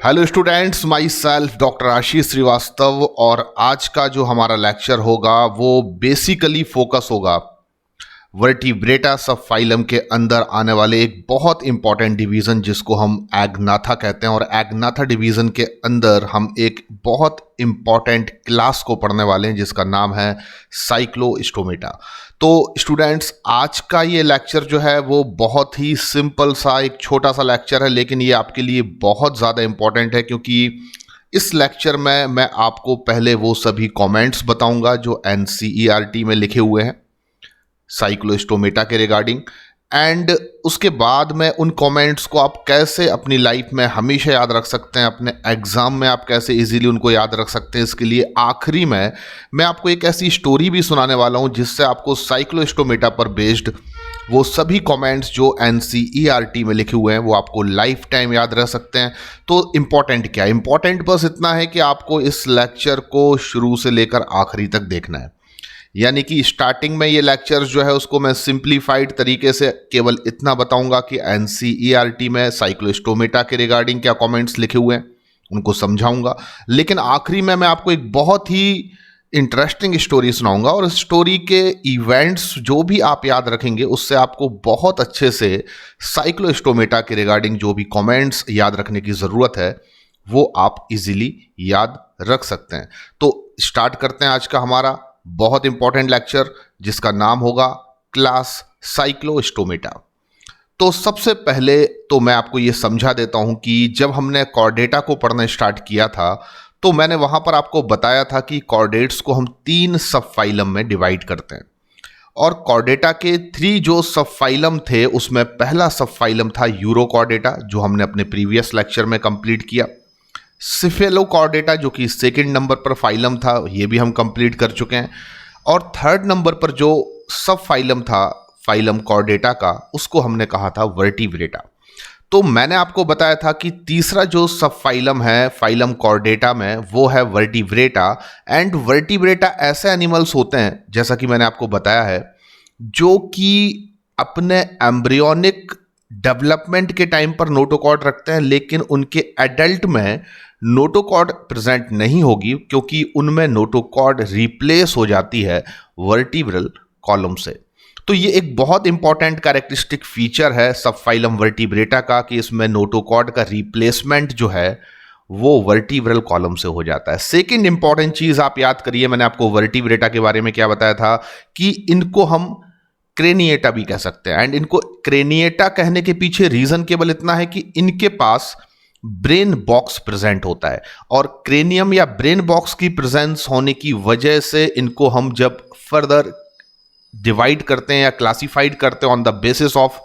Hello students, myself doctor Ashish Srivastava. और आज का जो हमारा लेक्चर होगा वो बेसिकली फोकस होगा वर्टिब्रेटा सब फाइलम के अंदर आने वाले एक बहुत इंपॉर्टेंट डिवीज़न जिसको हम एग्नाथा कहते हैं। और एग्नाथा डिवीज़न के अंदर हम एक बहुत इंपॉर्टेंट क्लास को पढ़ने वाले हैं जिसका नाम है साइक्लोस्टोमेटा। तो स्टूडेंट्स, आज का ये लेक्चर जो है वो बहुत ही सिंपल सा एक छोटा सा लेक्चर है, लेकिन ये आपके लिए बहुत ज़्यादा इंपॉर्टेंट है क्योंकि इस लेक्चर में मैं आपको पहले वो सभी कमेंट्स बताऊंगा जो एनसीईआरटी में लिखे हुए हैं साइक्लोस्टोमेटा के रिगार्डिंग, एंड उसके बाद में उन कमेंट्स को आप कैसे अपनी लाइफ में हमेशा याद रख सकते हैं, अपने एग्जाम में आप कैसे इजीली उनको याद रख सकते हैं। इसके लिए आखिरी में मैं आपको एक ऐसी स्टोरी भी सुनाने वाला हूं जिससे आपको साइक्लोस्टोमेटा पर बेस्ड वो सभी कमेंट्स जो एनसीईआरटी में लिखे हुए हैं वो आपको लाइफ टाइम याद रह सकते हैं। तो इम्पॉर्टेंट क्या है? इम्पॉर्टेंट बस इतना है कि आपको इस लेक्चर को शुरू से लेकर आखिरी तक देखना है। यानी कि स्टार्टिंग में ये लेक्चर्स जो है उसको मैं सिंप्लीफाइड तरीके से केवल इतना बताऊंगा कि एनसीईआरटी में साइक्लोस्टोमेटा के रिगार्डिंग क्या कमेंट्स लिखे हुए हैं उनको समझाऊंगा, लेकिन आखिरी में मैं आपको एक बहुत ही इंटरेस्टिंग स्टोरी सुनाऊंगा और इस स्टोरी के इवेंट्स जो भी आप याद रखेंगे उससे आपको बहुत अच्छे से साइक्लोस्टोमेटा के रिगार्डिंग जो भी कमेंट्स याद रखने की ज़रूरत है वो आप इजीली याद रख सकते हैं। तो स्टार्ट करते हैं आज का हमारा बहुत इंपॉर्टेंट लेक्चर जिसका नाम होगा क्लास साइक्लोस्टोमेटा। तो सबसे पहले तो मैं आपको ये समझा देता हूं कि जब हमने कॉर्डेटा को पढ़ना स्टार्ट किया था तो मैंने वहां पर आपको बताया था कि कॉर्डेट्स को हम 3 सब फाइलम में डिवाइड करते हैं और कॉर्डेटा के 3 जो सब फाइलम थे उसमें पहला सब फाइलम था यूरोकॉर्डेटा जो हमने अपने प्रीवियस लेक्चर में कंप्लीट किया। सिफेलोकॉर्डेटा जो कि सेकंड नंबर पर फाइलम था ये भी हम कंप्लीट कर चुके हैं। और थर्ड नंबर पर जो सब फाइलम था फाइलम कॉर्डेटा का उसको हमने कहा था वर्टिब्रेटा। तो मैंने आपको बताया था कि तीसरा जो सब फाइलम है फाइलम कॉर्डेटा में वो है वर्टिब्रेटा। एंड वर्टिब्रेटा ऐसे एनिमल्स होते हैं जैसा कि मैंने आपको बताया है जो कि अपने एम्ब्रियोनिक डेवलपमेंट के टाइम पर नोटोकॉर्ड रखते हैं, लेकिन उनके एडल्ट में नोटोकॉर्ड प्रेजेंट नहीं होगी क्योंकि उनमें नोटोकॉर्ड रिप्लेस हो जाती है वर्टिब्रल कॉलम से। तो ये एक बहुत इंपॉर्टेंट कैरेक्टरिस्टिक फीचर है सब फाइलम वर्टिब्रेटा का कि इसमें नोटोकॉर्ड का रिप्लेसमेंट जो है वो वर्टिब्रल कॉलम से हो जाता है। सेकेंड इंपॉर्टेंट चीज आप याद करिए, मैंने आपको वर्टिब्रेटा के बारे में क्या बताया था कि इनको हम क्रेनिएटा भी कह सकते हैं। एंड इनको क्रेनिएटा कहने के पीछे रीजन केवल इतना है कि इनके पास ब्रेन बॉक्स प्रेजेंट होता है और क्रेनियम या ब्रेन बॉक्स की प्रेजेंस होने की वजह से इनको हम जब फर्दर डिवाइड करते हैं या क्लासिफाइड करते हैं on the basis of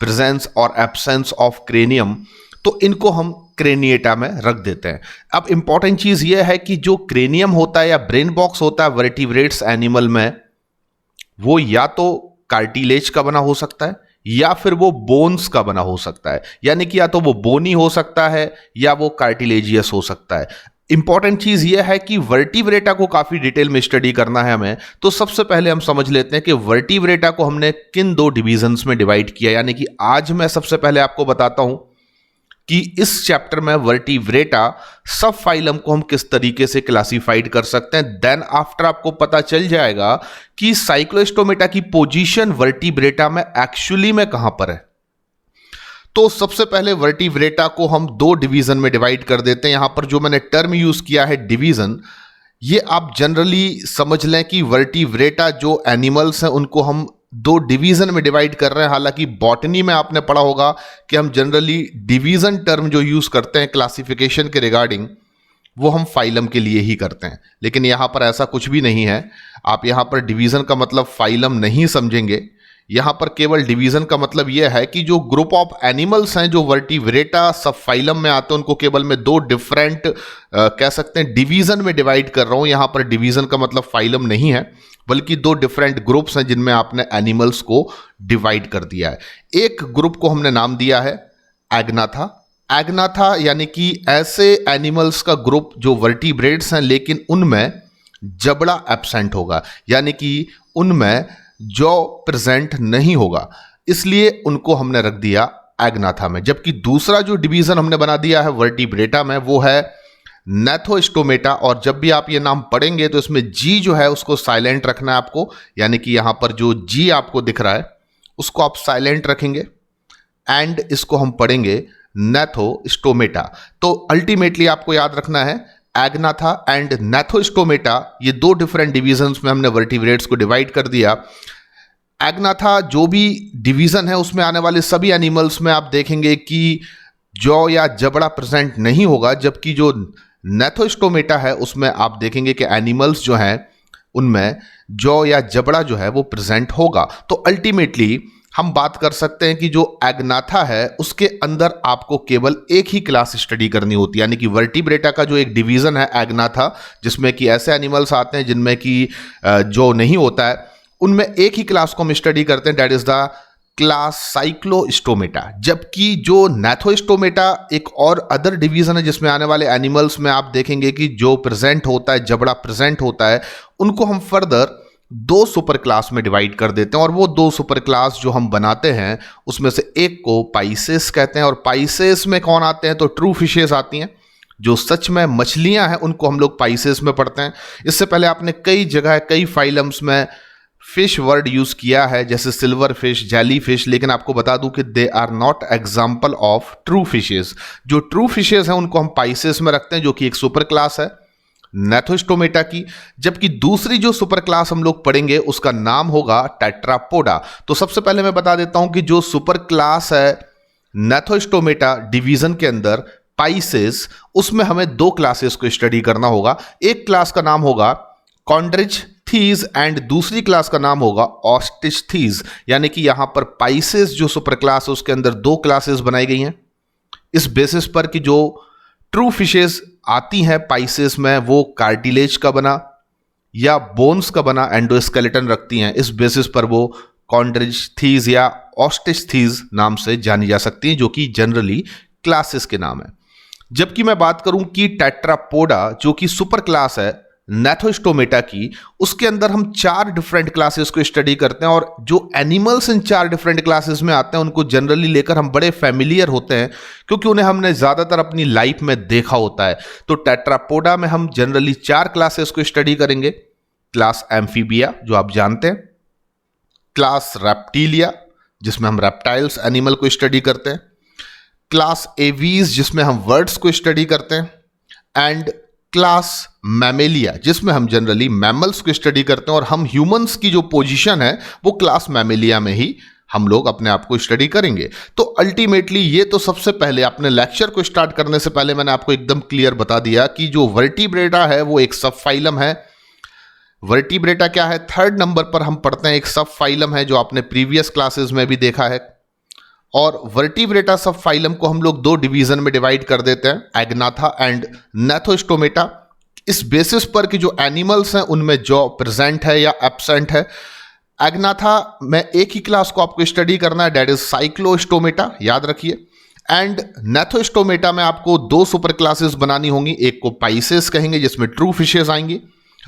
presence और एब्सेंस ऑफ क्रेनियम तो इनको हम क्रेनिएटा में रख देते हैं। अब इंपॉर्टेंट चीज यह है कि जो क्रेनियम होता है या ब्रेन बॉक्स होता है वर्टिब्रेट्स एनिमल में वो या तो कार्टिलेज का बना हो सकता है या फिर वो बोन्स का बना हो सकता है, यानी कि या तो वो बोनी हो सकता है या वो कार्टिलेजियस हो सकता है। इंपॉर्टेंट चीज ये है कि वर्टिब्रेटा को काफी डिटेल में स्टडी करना है हमें, तो सबसे पहले हम समझ लेते हैं कि वर्टिब्रेटा को हमने किन 2 डिविजन्स में डिवाइड किया। यानी कि आज मैं सबसे पहले आपको बताता हूं कि इस चैप्टर में वर्टिब्रेटा सब फाइलम को हम किस तरीके से क्लासिफाइड कर सकते हैं। देन आफ्टर आपको पता चल जाएगा कि साइक्लोस्टोमेटा की पोजीशन वर्टिब्रेटा में एक्चुअली में कहां पर है। तो सबसे पहले वर्टिब्रेटा को हम 2 डिवीजन में डिवाइड कर देते हैं। यहां पर जो मैंने टर्म यूज किया है डिवीजन, ये आप जनरली समझ लें कि वर्टिब्रेटा जो एनिमल्स हैं उनको हम 2 डिवीजन में डिवाइड कर रहे हैं। हालांकि बॉटनी में आपने पढ़ा होगा कि हम जनरली डिवीजन टर्म जो यूज करते हैं क्लासिफिकेशन के रिगार्डिंग वो हम फाइलम के लिए ही करते हैं, लेकिन यहां पर ऐसा कुछ भी नहीं है। आप यहां पर डिवीजन का मतलब फाइलम नहीं समझेंगे, यहां पर केवल डिवीजन का मतलब यह है कि जो ग्रुप ऑफ एनिमल्स हैं जो वर्टिब्रेटा सब फाइलम में आते हैं उनको केवल मैं 2 डिफरेंट कह सकते हैं डिवीजन में डिवाइड कर रहा हूं। यहां पर डिवीजन का मतलब फाइलम नहीं है बल्कि 2 डिफरेंट ग्रुप्स हैं जिनमें आपने एनिमल्स को डिवाइड कर दिया है। एक ग्रुप को हमने नाम दिया है एग्नाथा। एग्नाथा यानी कि ऐसे एनिमल्स का ग्रुप जो वर्टिब्रेट्स हैं लेकिन उनमें जबड़ा एब्सेंट होगा, यानी कि उनमें जॉ प्रेजेंट नहीं होगा, इसलिए उनको हमने रख दिया एग्नाथा में। जबकि दूसरा जो डिवीजन हमने बना दिया है वर्टिब्रेटा में वो है नैथोस्टोमेटा। और जब भी आप ये नाम पढ़ेंगे तो इसमें जी जो है उसको साइलेंट रखना है आपको, यानी कि यहां पर जो जी आपको दिख रहा है उसको आप साइलेंट रखेंगे एंड इसको हम पढ़ेंगे नैथोस्टोमेटा। तो अल्टीमेटली आपको याद रखना है एग्नाथा एंड नैथोस्टोमेटा, ये दो डिफरेंट डिविजन्स में हमने वर्टिब्रेट्स को डिवाइड कर दिया। एग्नाथा जो भी डिवीजन है उसमें आने वाले सभी एनिमल्स में आप देखेंगे कि जॉ या जबड़ा प्रेजेंट नहीं होगा, जबकि जो नैथोस्टोमेटा है उसमें आप देखेंगे कि एनिमल्स जो हैं उनमें जॉ या जबड़ा जो है वो प्रेजेंट होगा। तो अल्टीमेटली हम बात कर सकते हैं कि जो एग्नाथा है उसके अंदर आपको केवल एक ही क्लास स्टडी करनी होती है, यानी कि वर्टिब्रेटा का जो एक डिवीजन है एग्नाथा, जिसमें कि ऐसे एनिमल्स आते हैं जिनमें कि जो नहीं होता है, उनमें एक ही क्लास को हम स्टडी करते हैं, that is the class Cyclostomata. जबकि जो नैथोस्टोमेटा एक और अदर डिवीजन है जिसमें आने वाले एनिमल्स में आप देखेंगे कि जो प्रेजेंट होता है, जबड़ा प्रेजेंट होता है, उनको हम फर्दर दो सुपर क्लास में डिवाइड कर देते हैं। और वो दो सुपर क्लास जो हम बनाते हैं उसमें से एक को पाइसेस कहते हैं। और पाइसेस में कौन आते हैं? तो ट्रू फिशेस आती हैं, जो सच में मछलियां हैं उनको हम लोग पाइसेस में पढ़ते हैं। इससे पहले आपने कई जगह कई फाइलम्स में फिश वर्ड यूज किया है, जैसे सिल्वर फिश, जेली फिश, लेकिन आपको बता दूं कि they are not example of true fishes. जो ट्रू फिशेस हैं उनको हम पाइसेस में रखते हैं, जो कि एक सुपर क्लास है नैथोस्टोमेटा की। जबकि दूसरी जो सुपर क्लास हम लोग पढ़ेंगे उसका नाम होगा टेट्रापोडा। तो सबसे पहले मैं बता देता हूं कि जो सुपर क्लास है नैथोस्टोमेटा डिवीजन के अंदर पाइसेस, उसमें हमें दो क्लासेस को स्टडी करना होगा। एक क्लास का नाम होगा कॉन्ड्रिचथीज एंड दूसरी क्लास का नाम होगा ऑस्टिचथीज। यानी कि यहां पर पाइसेस जो सुपर क्लास है उसके अंदर दो क्लासेस बनाई गई हैं, इस बेसिस पर कि जो ट्रू फिशेस आती हैं पाइसेस में वो कार्टिलेज का बना या बोन्स का बना एंडोस्केलेटन रखती हैं, इस बेसिस पर वो कॉन्ड्रिचथीज या ऑस्टिचथीज नाम से जानी जा सकती हैं, जो कि जनरली क्लासेस के नाम है। जबकि मैं बात करूं कि टेट्रापोडा जो कि सुपर क्लास है नैथोस्टोमेटा की, उसके अंदर हम चार डिफरेंट क्लासेस को स्टडी करते हैं। और जो एनिमल्स इन चार डिफरेंट क्लासेस में आते हैं उनको जनरली लेकर हम बड़े फैमिलियर होते हैं, क्योंकि उन्हें हमने ज्यादातर अपनी लाइफ में देखा होता है। तो टेट्रापोडा में हम जनरली चार क्लासेस को स्टडी करेंगे। क्लास एम्फीबिया जो आप जानते हैं, क्लास रेप्टिलिया जिसमें हम रेप्टाइल्स एनिमल को स्टडी करते हैं, क्लास एवीज जिसमें हम वर्ड्स को स्टडी करते हैं, एंड क्लास मैमेलिया जिसमें हम जनरली मैमल्स को स्टडी करते हैं। और हम ह्यूमंस की जो पोजीशन है वो क्लास मैमेलिया में ही हम लोग अपने आप को स्टडी करेंगे। तो अल्टीमेटली ये तो सबसे पहले अपने लेक्चर को स्टार्ट करने से पहले मैंने आपको एकदम क्लियर बता दिया कि जो वर्टिब्रेटा है वो एक सब फाइलम है। वर्टिब्रेटा क्या है? थर्ड नंबर पर हम पढ़ते हैं एक सब फाइलम है, जो आपने प्रीवियस क्लासेस में भी देखा है। और वर्टिब्रेटा सब फाइलम को हम लोग दो डिवीजन में डिवाइड कर देते हैं, एग्नाथा एंड नैथोस्टोमेटा, इस बेसिस पर कि जो एनिमल्स हैं उनमें जॉ प्रेजेंट है या एब्सेंट है। एग्नाथा में एक ही क्लास को आपको स्टडी करना है, दैट इज साइक्लोस्टोमेटा, याद रखिए। एंड नैथोस्टोमेटा में आपको दो सुपर क्लासेस बनानी होंगी, एक को पाइसेस कहेंगे जिसमें ट्रू फिशेस आएंगी,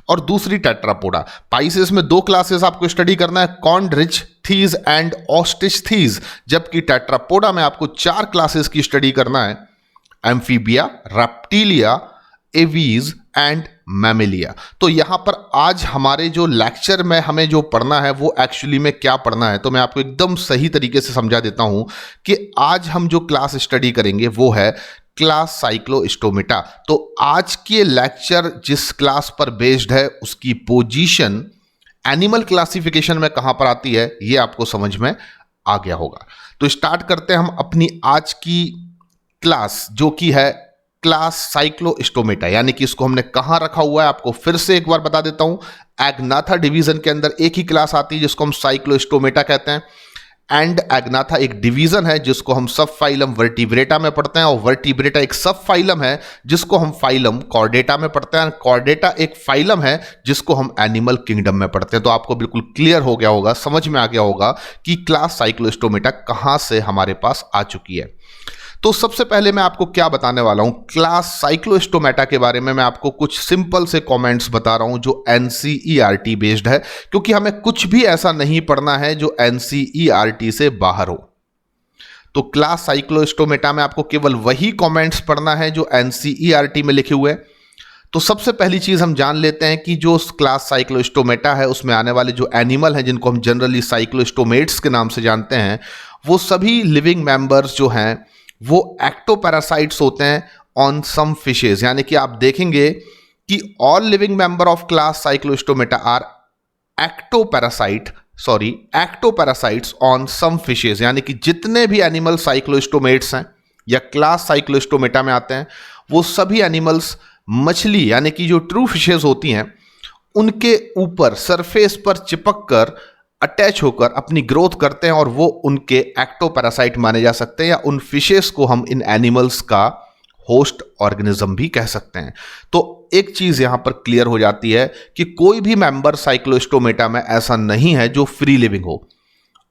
और दूसरी टेट्रापोडा। पाइसेस में दो क्लासेस आपको स्टडी करना है, कॉन्ड्रिचथीज एंड ऑस्टिचथीज, जबकि टेट्रापोडा में आपको चार क्लासेस की स्टडी करना है, amphibia, reptilia, aves and Mammalia. तो यहां पर आज हमारे जो लेक्चर में हमें जो पढ़ना है वो एक्चुअली में क्या पढ़ना है, तो मैं आपको एकदम सही तरीके से समझा देता हूं कि आज हम जो क्लास स्टडी करेंगे वो है क्लास साइक्लोस्टोमेटा। तो आज के लेक्चर जिस क्लास पर बेस्ड है उसकी पोजीशन एनिमल क्लासिफिकेशन में कहां पर आती है ये आपको समझ में आ गया होगा। तो स्टार्ट करते हैं हम अपनी आज की क्लास, जो कि है क्लास साइक्लोस्टोमेटा। यानी कि इसको हमने कहां रखा हुआ है आपको फिर से एक बार बता देता हूं। एग्नाथा डिवीजन के अंदर एक ही क्लास आती है जिसको हम साइक्लोस्टोमेटा कहते हैं, एंड एग्नाथा एक डिवीजन है जिसको हम सब फाइलम वर्टिब्रेटा में पढ़ते हैं, और वर्टिब्रेटा एक सब फाइलम है जिसको हम फाइलम कॉर्डेटा में पढ़ते हैं। कॉर्डेटा एक फाइलम है जिसको हम एनिमल किंगडम में पढ़ते हैं। तो आपको बिल्कुल क्लियर हो गया होगा, समझ में आ गया होगा कि क्लास साइक्लोस्टोमेटा कहां से हमारे पास आ चुकी है। तो सबसे पहले मैं आपको क्या बताने वाला हूं क्लास साइक्लोस्टोमेटा के बारे में। मैं आपको कुछ सिंपल से कमेंट्स बता रहा हूं जो एनसीईआरटी बेस्ड है, क्योंकि हमें कुछ भी ऐसा नहीं पढ़ना है जो एनसीईआरटी से बाहर हो। तो क्लास साइक्लोस्टोमेटा में आपको केवल वही कमेंट्स पढ़ना है जो एनसीईआरटी में लिखे हुए हैं। तो सबसे पहली चीज हम जान लेते हैं कि जो क्लास साइक्लोस्टोमेटा है उसमें आने वाले जो एनिमल हैं जिनको हम जनरली साइक्लोस्टोमेट्स के नाम से जानते हैं, वो सभी लिविंग मेंबर्स जो हैं वो एक्टोपैरासाइट्स होते हैं ऑन सम फिशेज। यानी कि आप देखेंगे कि all living member of class cyclostomata are ectoparasites on some fishes. यानी कि जितने भी एनिमल साइक्लोस्टोमेट्स हैं या क्लास साइक्लोस्टोमेटा में आते हैं वो सभी एनिमल्स मछली यानी कि जो ट्रू फिशेज होती हैं उनके ऊपर सरफेस पर चिपक कर अटैच होकर अपनी ग्रोथ करते हैं और वो उनके एक्टोपैरासाइट माने जा सकते हैं, या उन फिशेस को हम इन एनिमल्स का होस्ट ऑर्गेनिज्म भी कह सकते हैं। तो एक चीज यहां पर क्लियर हो जाती है कि कोई भी मेंबर साइक्लोस्टोमेटा में ऐसा नहीं है जो फ्री लिविंग हो।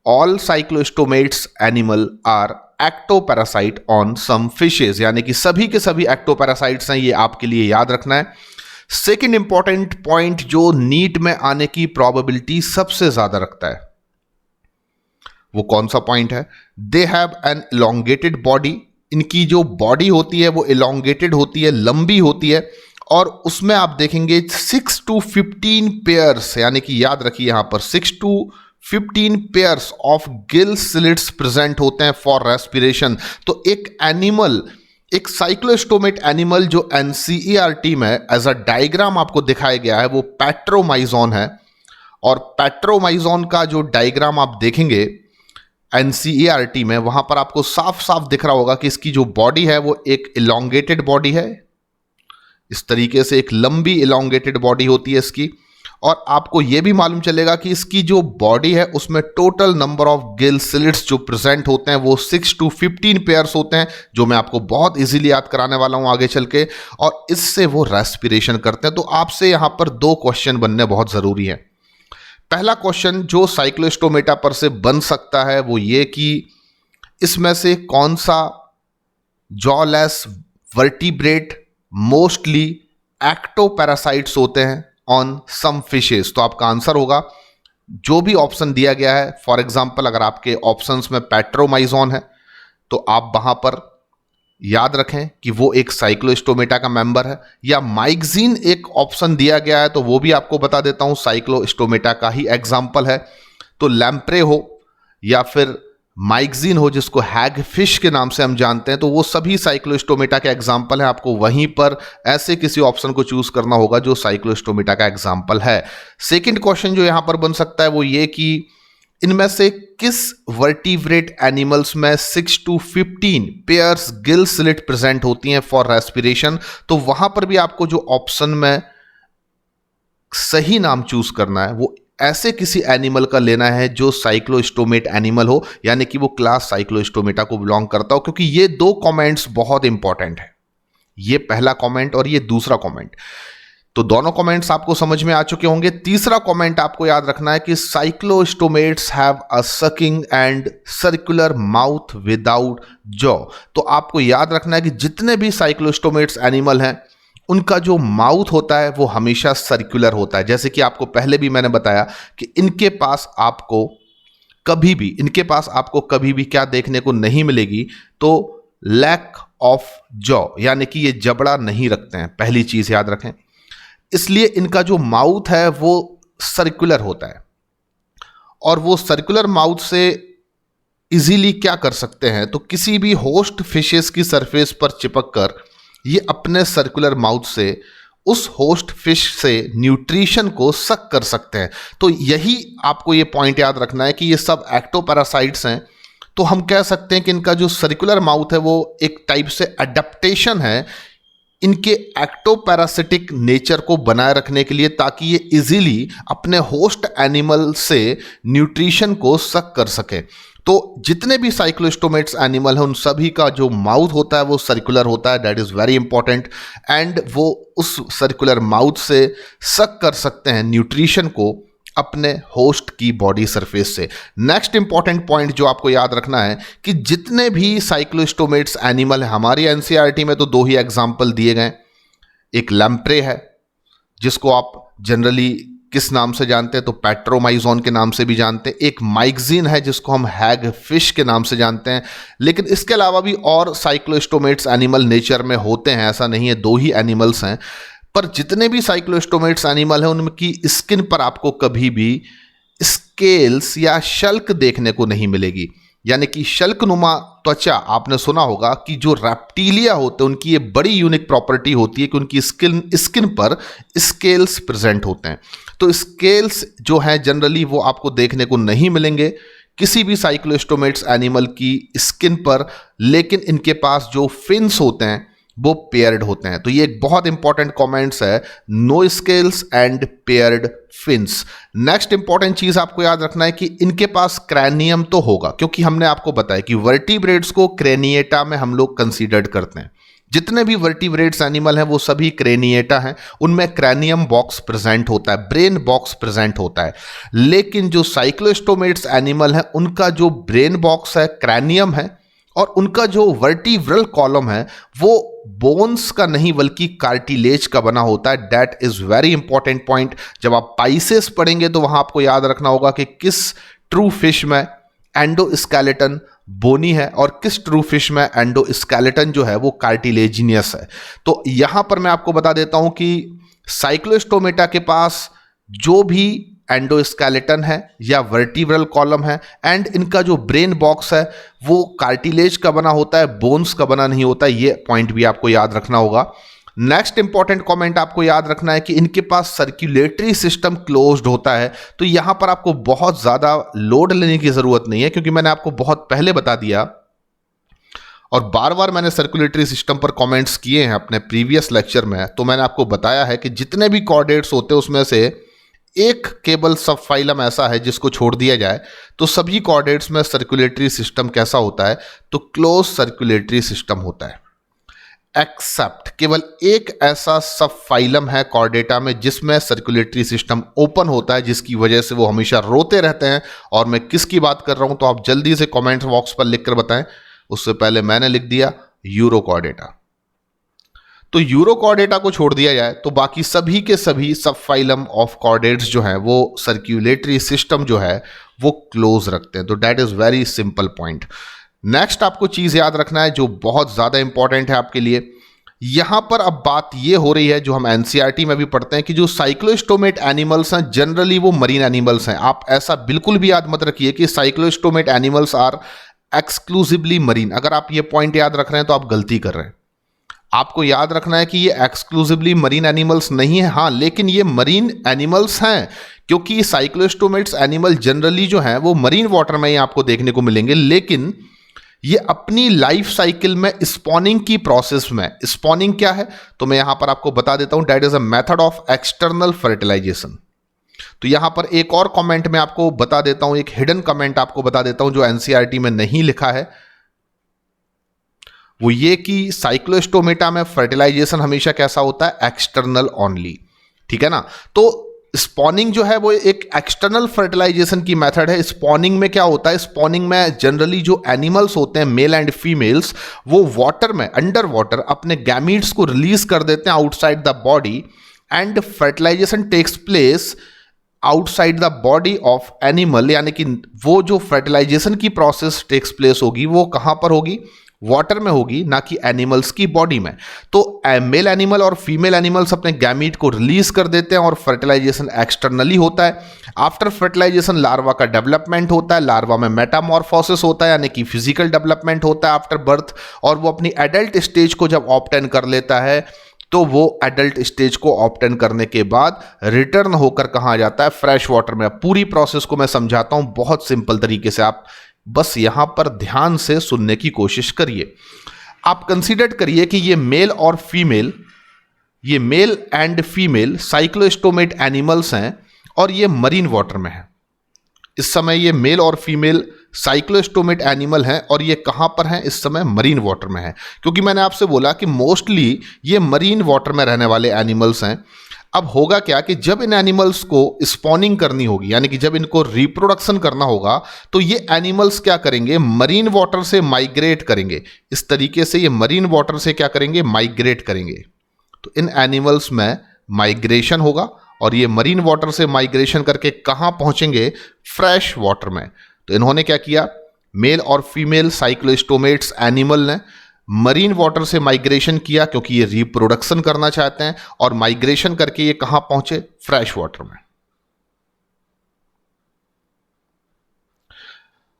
All cyclostomates animal are ectoparasite on some fishes, यानी कि सभी के सभी एक्टोपैरासाइट्स हैं, ये आपके लिए याद रखना है। सेकेंड इंपॉर्टेंट पॉइंट जो नीट में आने की प्रोबेबिलिटी सबसे ज्यादा रखता है वो कौन सा पॉइंट है? They have an elongated body. इनकी जो बॉडी होती है वो इलोंगेटेड होती है, लंबी होती है, और उसमें आप देखेंगे 6 to 15 पेयर्स, यानी कि याद रखिए यहां पर 6 to 15 pairs of gill slits present होते हैं फॉर रेस्पिरेशन। तो एक एनिमल, एक साइक्लोस्टोमेट एनिमल जो एनसीईआरटी में एज अ डायग्राम आपको दिखाया गया है वो पैट्रोमाइजोन है, और पैट्रोमाइजोन का जो डायग्राम आप देखेंगे एनसीईआरटी में वहां पर आपको साफ साफ दिख रहा होगा कि इसकी जो बॉडी है वो एक इलोंगेटेड बॉडी है, इस तरीके से एक लंबी इलोंगेटेड बॉडी होती है इसकी, और आपको यह भी मालूम चलेगा कि इसकी जो बॉडी है उसमें total number of gill slits जो प्रेजेंट होते हैं वो 6 to 15 पेयर्स होते हैं, जो मैं आपको बहुत इजीली याद कराने वाला हूं आगे चल के, और इससे वो रेस्पिरेशन करते हैं। तो आपसे यहां पर दो क्वेश्चन बनने बहुत जरूरी है। पहला क्वेश्चन जो साइक्लोस्टोमेटा पर से बन सकता है वो ये कि इसमें से कौन सा जॉलेस वर्टिब्रेट मोस्टली एक्टोपैरासाइट्स होते हैं ऑन सम फिशेस। तो आपका आंसर होगा जो भी ऑप्शन दिया गया है। फॉर एग्जांपल अगर आपके ऑप्शंस में पैट्रोमाइजोन है तो आप वहां पर याद रखें कि वो एक साइक्लोस्टोमेटा का मेंबर है, या माइक्जीन एक ऑप्शन दिया गया है तो वो भी आपको बता देता हूं साइक्लोस्टोमेटा का ही एग्जाम्पल है। तो लैम्प्रे हो या फिर माइक्जीन हो जिसको हैग फिश के नाम से हम जानते हैं, तो वो सभी साइक्लोस्टोमेटा के एग्जाम्पल है। आपको वहीं पर ऐसे किसी ऑप्शन को चूज करना होगा जो साइक्लोस्टोमेटा का एग्जाम्पल है। सेकंड क्वेश्चन जो यहां पर बन सकता है वो ये कि इनमें से किस वर्टिब्रेट एनिमल्स में 6 to 15 pairs Gill slit present होती हैं फॉर रेस्पिरेशन। तो वहां पर भी आपको जो ऑप्शन में सही नाम चूज करना है वो ऐसे किसी एनिमल का लेना है जो साइक्लोस्टोमेट एनिमल हो, यानी कि वो क्लास साइक्लोस्टोमेटा को बिलोंग करता हो, क्योंकि ये दो कमेंट्स बहुत इंपॉर्टेंट है, ये पहला कमेंट और ये दूसरा कमेंट। तो दोनों कमेंट्स आपको समझ में आ चुके होंगे। तीसरा कमेंट आपको याद रखना है कि cyclostomates have a sucking and circular mouth without jaw. तो आपको याद रखना है कि जितने भी साइक्लोस्टोमेट्स एनिमल हैं उनका जो माउथ होता है वो हमेशा सर्कुलर होता है। जैसे कि आपको पहले भी मैंने बताया कि इनके पास आपको कभी भी क्या देखने को नहीं मिलेगी, तो लैक ऑफ जॉ, यानी कि ये जबड़ा नहीं रखते हैं, पहली चीज याद रखें। इसलिए इनका जो माउथ है वो सर्कुलर होता है, और वो सर्कुलर माउथ से इजीली क्या कर सकते हैं, तो किसी भी होस्ट फिशेस की सरफेस पर चिपक कर ये अपने सर्कुलर माउथ से उस होस्ट फिश से न्यूट्रिशन को सक कर सकते हैं। तो यही आपको ये पॉइंट याद रखना है कि ये सब एक्टोपैरासाइट्स हैं। तो हम कह सकते हैं कि इनका जो सर्कुलर माउथ है वो एक टाइप से अडेप्टेशन है इनके एक्टोपैरासिटिक नेचर को बनाए रखने के लिए, ताकि ये इजीली अपने होस्ट एनिमल से न्यूट्रिशन को सक कर सके। तो जितने भी साइक्लोस्टोमेट्स एनिमल हैं उन सभी का जो माउथ होता है वो सर्कुलर होता है, that is very important, and वो उस सर्कुलर माउथ से सक कर सकते हैं न्यूट्रिशन को अपने होस्ट की बॉडी सरफेस से। नेक्स्ट इंपॉर्टेंट पॉइंट जो आपको याद रखना है कि जितने भी साइक्लोस्टोमेट्स एनिमल है, हमारी एनसीईआरटी में तो दो ही एग्जाम्पल दिए गए, एक लैम्प्रे है जिसको आप जनरली किस नाम से जानते हैं? तो पेट्रोमाइजोन के नाम से भी जानते हैं। एक माइक्सिन है जिसको हम हैग फिश के नाम से जानते हैं। लेकिन इसके अलावा भी और साइक्लोस्टोमेट्स एनिमल नेचर में होते हैं, ऐसा नहीं है, 2 ही एनिमल्स हैं। पर जितने भी साइक्लोस्टोमेट्स एनिमल हैं उनकी स्किन पर आपको कभी भी स्केल्स या शल्क देखने को नहीं मिलेगी, यानी कि शल्कनुमा त्वचा। आपने सुना होगा कि जो रेप्टिलिया होते हैं उनकी ये बड़ी यूनिक प्रॉपर्टी होती है कि उनकी स्किन पर स्केल्स प्रेजेंट होते हैं। तो स्केल्स जो हैं जनरली वो आपको देखने को नहीं मिलेंगे किसी भी साइक्लोस्टोमेट्स एनिमल की स्किन पर, लेकिन इनके पास जो फिन्स होते हैं वो पेयर्ड होते हैं। तो ये एक बहुत इंपॉर्टेंट कमेंट्स है, no scales and paired fins. Next important चीज आपको याद रखना है कि इनके पास क्रैनियम तो होगा, क्योंकि हमने आपको बताया कि वर्टिब्रेट्स को क्रेनिएटा में हम लोग कंसीडर्ड करते हैं। जितने भी वर्टिब्रेट्स एनिमल हैं वो सभी क्रेनिएटा हैं, उनमें क्रैनियम बॉक्स प्रेजेंट होता है, ब्रेन बॉक्स प्रेजेंट होता है। लेकिन जो साइक्लोस्टोमेट्स एनिमल हैं उनका जो ब्रेन बॉक्स है क्रैनियम है, और उनका जो वर्टिब्रल कॉलम है वो बोन्स का नहीं बल्कि कार्टिलेज का बना होता है। That is very important point. जब आप पाइसेस पढ़ेंगे तो वहां आपको याद रखना होगा कि किस ट्रू फिश में एंडोस्केलेटन बोनी है और किस ट्रू फिश में एंडोस्केलेटन जो है वो कार्टिलेजिनियस है। तो यहां पर मैं आपको बता देता हूं कि साइक्लोस्टोमेटा के पास जो भी एंडोस्केलेटन है या वर्टिब्रल कॉलम है एंड इनका जो ब्रेन बॉक्स है वो कार्टिलेज का बना होता है, बोन्स का बना नहीं होता। ये पॉइंट भी आपको याद रखना होगा। नेक्स्ट इंपॉर्टेंट कमेंट आपको याद रखना है कि इनके पास सर्कुलेटरी सिस्टम क्लोज्ड होता है। तो यहां पर आपको बहुत ज्यादा लोड लेने की जरूरत नहीं है, क्योंकि मैंने आपको बहुत पहले बता दिया और बार बार मैंने सर्कुलेटरी सिस्टम पर कमेंट्स किए हैं अपने प्रीवियस लेक्चर में। तो मैंने आपको बताया है कि जितने भी कॉर्डेट्स होते हैं उसमें से एक केबल सब फाइलम ऐसा है जिसको छोड़ दिया जाए तो सभी कॉर्डेट्स में सर्कुलेटरी सिस्टम कैसा होता है? तो क्लोज सर्कुलेटरी सिस्टम होता है। एक्सेप्ट केवल एक ऐसा सब फाइलम है कॉर्डेटा में जिसमें सर्कुलेटरी सिस्टम ओपन होता है, जिसकी वजह से वो हमेशा रोते रहते हैं। और मैं किसकी बात कर रहा हूं तो आप जल्दी से कमेंट बॉक्स पर लिखकर बताएं। उससे पहले मैंने लिख दिया यूरोकॉर्डेटा। तो यूरोकॉर्डेटा को छोड़ दिया जाए तो बाकी सभी के सभी सब फाइलम ऑफ कॉर्डेट्स जो हैं वो सर्कुलेटरी सिस्टम जो है वो क्लोज रखते हैं। तो that is very simple point. Next आपको चीज याद रखना है जो बहुत ज्यादा इंपॉर्टेंट है आपके लिए। यहां पर अब बात ये हो रही है जो हम एनसीईआरटी में भी पढ़ते हैं कि जो साइक्लोस्टोमेट एनिमल्स हैं जनरली वो मरीन एनिमल्स हैं। आप ऐसा बिल्कुल भी याद मत रखिए कि साइक्लोस्टोमेट एनिमल्स आर एक्सक्लूसिवली मरीन। अगर आप ये पॉइंट याद रख रहे हैं तो आप गलती कर रहे हैं। आपको याद रखना है कि ये एक्सक्लूसिवली मरीन एनिमल्स नहीं है, हाँ, लेकिन ये मरीन एनिमल्स हैं, क्योंकि साइक्लोस्टोमेट्स एनिमल जनरली जो हैं वो मरीन वाटर में ही आपको देखने को मिलेंगे। लेकिन ये अपनी लाइफ साइकिल में स्पॉनिंग की प्रोसेस में, स्पॉनिंग क्या है तो मैं यहां पर आपको बता देता हूं, that is a method of external fertilisation. तो यहां पर एक और कमेंट मैं आपको बता देता हूं, एक हिडन कमेंट आपको बता देता हूं जो एनसीईआरटी में नहीं लिखा है, वो ये कि साइक्लोस्टोमेटा में फर्टिलाइजेशन हमेशा कैसा होता है? External only. ठीक है ना? तो स्पॉनिंग जो है वो एक एक्सटर्नल फर्टिलाइजेशन की मेथड है। स्पॉनिंग में क्या होता है? स्पॉनिंग में जनरली जो एनिमल्स होते हैं मेल एंड फीमेल्स वो वाटर में, अंडर वाटर अपने गैमीट्स को रिलीज कर देते हैं outside the body and fertilisation takes place outside the body of animal. यानी कि वो जो फर्टिलाइजेशन की प्रोसेस टेक्स प्लेस होगी वो कहां पर होगी? वाटर में होगी, ना कि एनिमल्स की बॉडी में। तो मेल एनिमल और फीमेल एनिमल्स अपने गैमीट को रिलीज कर देते हैं और फर्टिलाइजेशन एक्सटर्नली होता है। आफ्टर फर्टिलाइजेशन लार्वा का डेवलपमेंट होता है। लार्वा में मेटामॉर्फोसिस होता है, यानी कि फिजिकल डेवलपमेंट होता है आफ्टर बर्थ। और वो अपनी एडल्ट स्टेज को जब ऑब्टेन कर लेता है तो वो एडल्ट स्टेज को ऑब्टेन करने के बाद रिटर्न होकर कहाँ जाता है? फ्रेश वाटर में। पूरी प्रोसेस को मैं समझाता हूं बहुत सिंपल तरीके से, आप बस यहां पर ध्यान से सुनने की कोशिश करिए। आप कंसीडर करिए कि ये मेल और फीमेल, ये मेल एंड फीमेल साइक्लोस्टोमेट एनिमल्स हैं और ये मरीन वाटर में है। इस समय ये मेल और फीमेल साइक्लोस्टोमेट एनिमल हैं और ये कहां पर हैं? इस समय मरीन वाटर में है, क्योंकि मैंने आपसे बोला कि मोस्टली ये मरीन वाटर में रहने वाले एनिमल्स हैं। अब होगा क्या कि जब इन एनिमल्स को स्पॉनिंग करनी होगी, यानी कि जब इनको रिप्रोडक्शन करना होगा, तो ये एनिमल्स क्या करेंगे? मरीन वाटर से माइग्रेट करेंगे। इस तरीके से ये मरीन वाटर से क्या करेंगे? माइग्रेट करेंगे। तो इन एनिमल्स में माइग्रेशन होगा और ये मरीन वाटर से माइग्रेशन करके कहाँ पहुंचेंगे? फ्रेश वाटर में। तो इन्होंने क्या किया, मेल और फीमेल साइक्लोस्टोमेट्स एनिमल ने मरीन वाटर से माइग्रेशन किया क्योंकि ये रिप्रोडक्शन करना चाहते हैं, और माइग्रेशन करके ये कहां पहुंचे? फ्रेश वाटर में।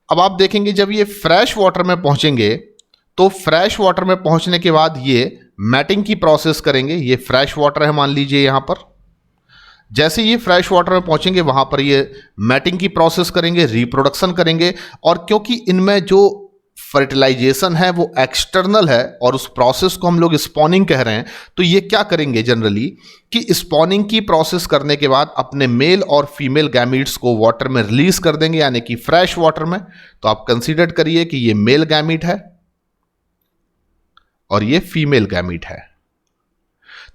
अब आप देखेंगे जब ये फ्रेश वाटर में पहुंचेंगे तो फ्रेश वाटर में पहुंचने के बाद ये मैटिंग की प्रोसेस करेंगे। ये फ्रेश वाटर है मान लीजिए यहां पर, जैसे ये फ्रेश वाटर में पहुंचेंगे वहां पर ये मैटिंग की प्रोसेस करेंगे, रिप्रोडक्शन करेंगे, और क्योंकि इनमें जो फर्टिलाइजेशन है वो एक्सटर्नल है और उस प्रोसेस को हम लोग स्पॉनिंग कह रहे हैं, तो ये क्या करेंगे जनरली कि स्पॉनिंग की प्रोसेस करने के बाद अपने मेल और फीमेल गैमीट्स को वाटर में रिलीज कर देंगे, यानी कि फ्रेश वाटर में। तो आप कंसीडर करिए कि ये मेल गैमीट है और ये फीमेल गैमीट है।